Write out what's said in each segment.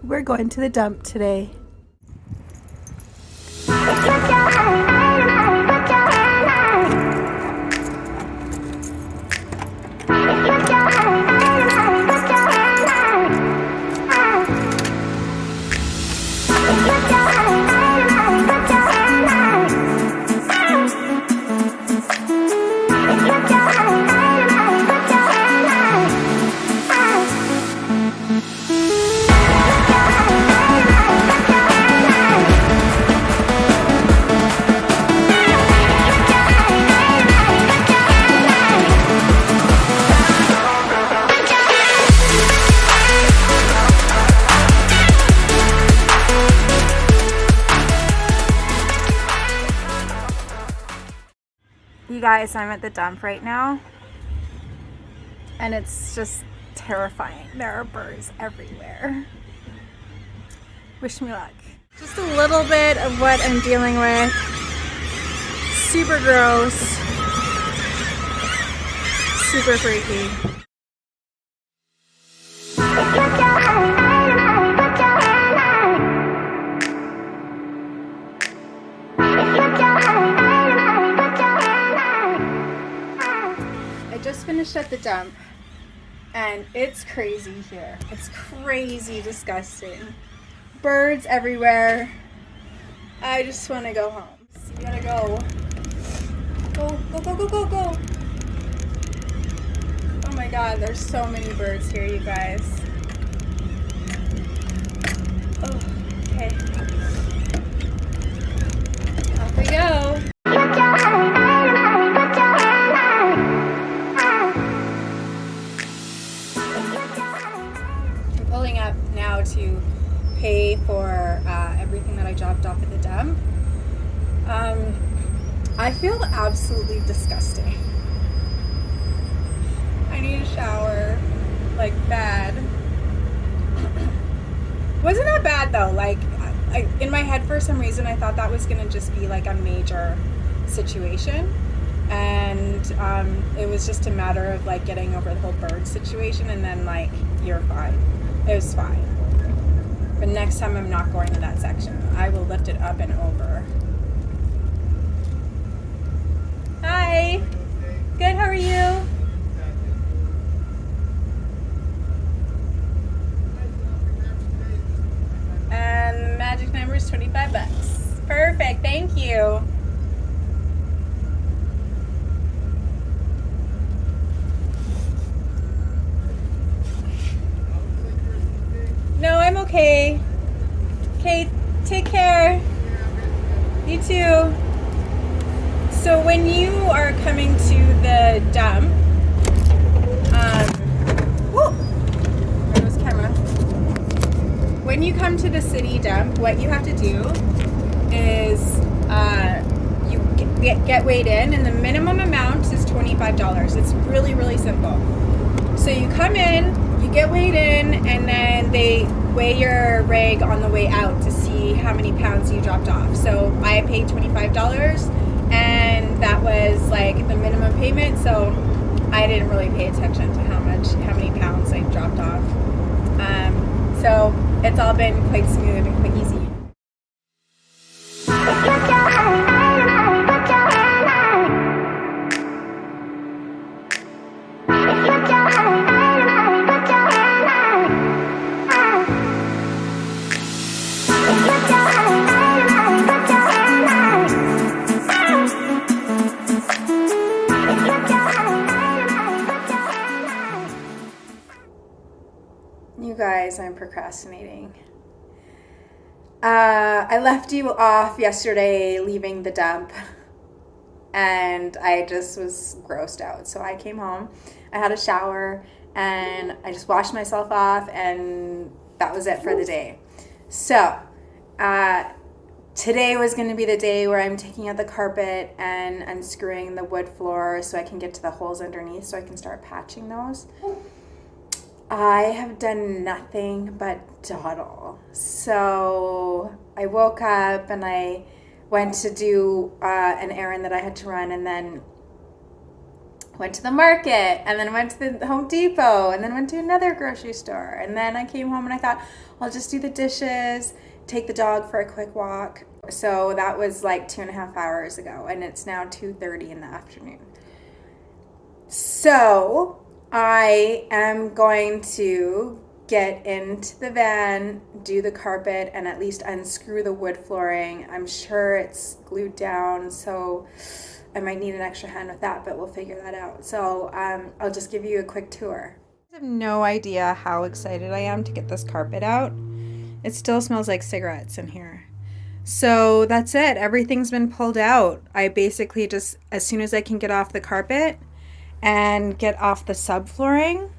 We're going to the dump today. You guys, I'm at the dump right now, and it's just terrifying. There are birds everywhere. Wish me luck. Just a little bit of what I'm dealing with. Super gross. Super freaky. I just finished at the dump, and it's crazy here. It's crazy disgusting. Birds everywhere. I just want to go home. So we gotta go. Go, go, go, go, go, go. Oh my god, there's so many birds here, you guys. Oh, okay. Off we go. Pulling up now to pay for everything that I dropped off at the dump. I feel absolutely disgusting. I need a shower, like bad. Wasn't that bad though? Like, in my head for some reason I thought that was gonna just be like a major situation, and it was just a matter of like getting over the whole bird situation, and then like you're fine. It was fine. But next time I'm not going to that section. I will lift it up and over. Hi. Good, how are you? And magic number is $25. Perfect, thank you. No, I'm okay. Okay, take care. You too. So when you are coming to the dump, where goes the camera? When you come to the city dump, what you have to do is you get weighed in, and the minimum amount is $25. It's really, really simple. So you come in, you get weighed in, and then they weigh your rig on the way out to see how many pounds you dropped off. So I paid $25, and that was like the minimum payment, so I didn't really pay attention to how many pounds I dropped off. So it's all been quite smooth and quite easy. You guys, I'm procrastinating. I left you off yesterday leaving the dump, and I just was grossed out. So I came home, I had a shower, and I just washed myself off, and that was it for the day. So today was going to be the day where I'm taking out the carpet and unscrewing the wood floor so I can get to the holes underneath so I can start patching those. I have done nothing but dawdle. So I woke up and I went to do an errand that I had to run, and then went to the market, and then went to the Home Depot, and then went to another grocery store. And then I came home and I thought, I'll just do the dishes, take the dog for a quick walk. So that was like 2.5 hours ago, and it's now 2:30 in the afternoon. So I am going to get into the van, do the carpet, and at least unscrew the wood flooring. I'm sure it's glued down, so I might need an extra hand with that, but we'll figure that out. So I'll just give you a quick tour. I have no idea how excited I am to get this carpet out. It still smells like cigarettes in here. So that's it. Everything's been pulled out. I basically just, as soon as I can get off the carpet and get off the subflooring,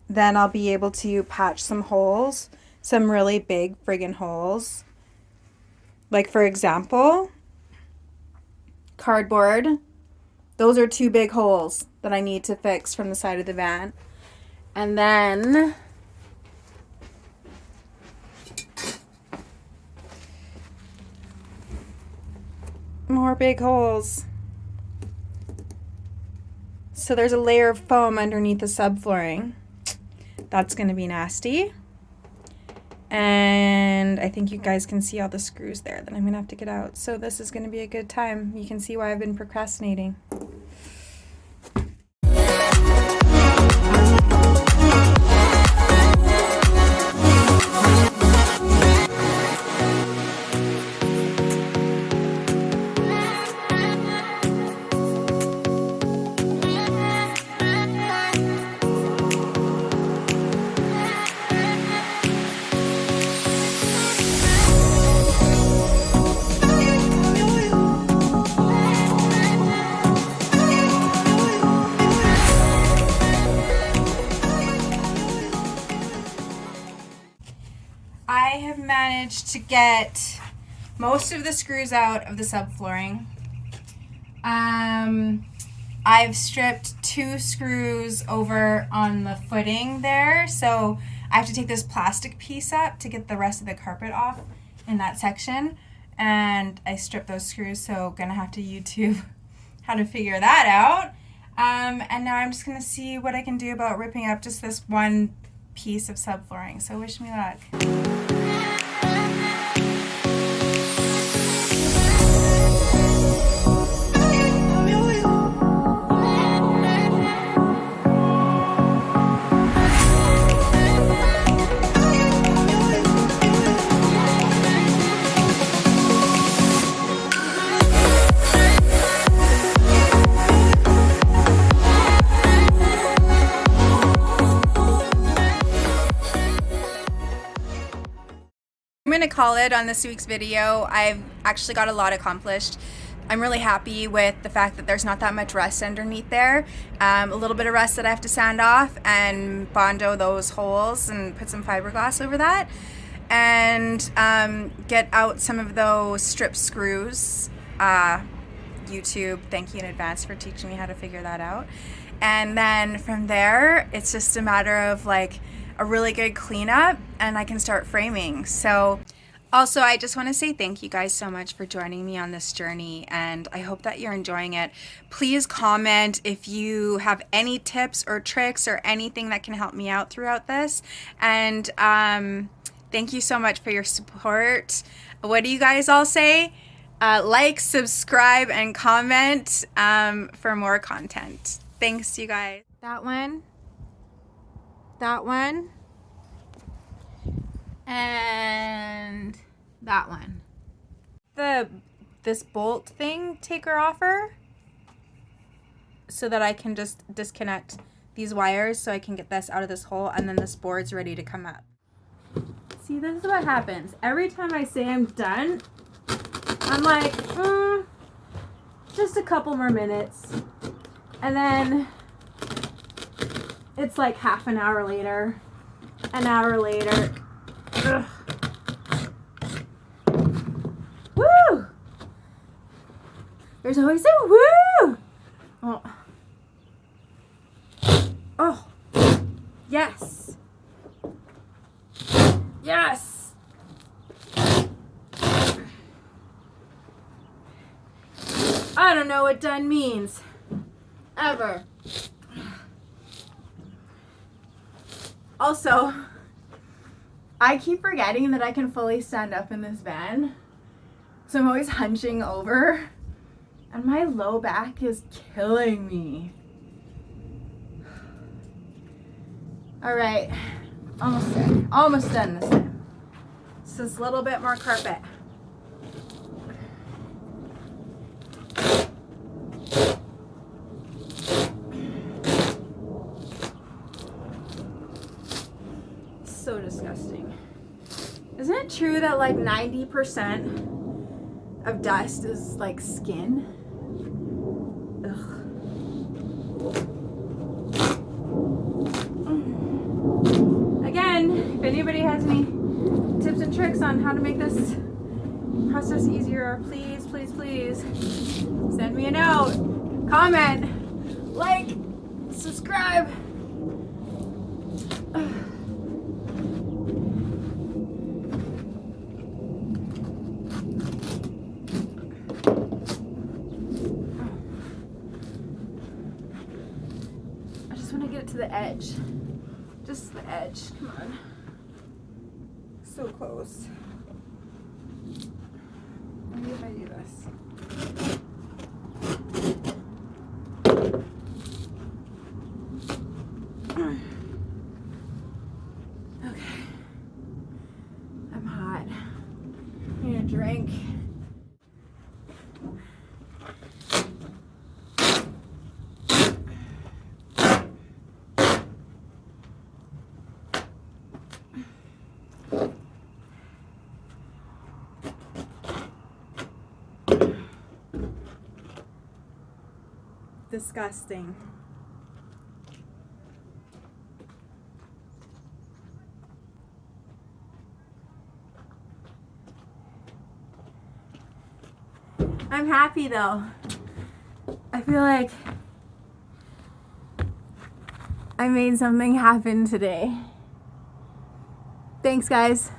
then I'll be able to patch some holes, some really big friggin' holes. Like, for example, cardboard. Those are 2 big holes that I need to fix from the side of the van. And then more big holes. So there's a layer of foam underneath the subflooring. That's going to be nasty. And I think you guys can see all the screws there that I'm going to have to get out. So this is going to be a good time. You can see why I've been procrastinating. I have managed to get most of the screws out of the subflooring. I've stripped 2 screws over on the footing there, so I have to take this plastic piece up to get the rest of the carpet off in that section, and I stripped those screws, so gonna have to YouTube how to figure that out. And now I'm just gonna see what I can do about ripping up just this one piece of subflooring, so wish me luck. I'm going to call it on this week's video. I've actually got a lot accomplished. I'm really happy with the fact that there's not that much rust underneath there. A little bit of rust that I have to sand off and Bondo those holes and put some fiberglass over that. And get out some of those strip screws. YouTube, thank you in advance for teaching me how to figure that out. And then from there, it's just a matter of like a really good cleanup and I can start framing. So also, I just want to say thank you guys so much for joining me on this journey, and I hope that you're enjoying it. Please comment if you have any tips or tricks or anything that can help me out throughout this. And thank you so much for your support. What do you guys all say? Like, subscribe, and comment for more content. Thanks, you guys. That one, and that one. This bolt thing taker offer so that I can just disconnect these wires so I can get this out of this hole, and then this board's ready to come up. See, this is what happens. Every time I say I'm done, I'm like, just a couple more minutes. And then it's like half an hour later, an hour later. Ugh. Woo! There's always a woo! Oh. Oh. Yes. Yes. I don't know what what done means. Ever. Also, I keep forgetting that I can fully stand up in this van. So I'm always hunching over. And my low back is killing me. All right, almost done this time. This is a little bit more carpet. So disgusting. Isn't it true that like 90% of dust is like skin? Ugh. Again, if anybody has any tips and tricks on how to make this process easier, please, please, please send me a note, comment, like, subscribe. I just want to get it to the edge. Just the edge. Come on. So close. Maybe if I do this. Okay. I'm hot. I need a drink. Disgusting. I'm happy though. I feel like I made something happen today. Thanks, guys.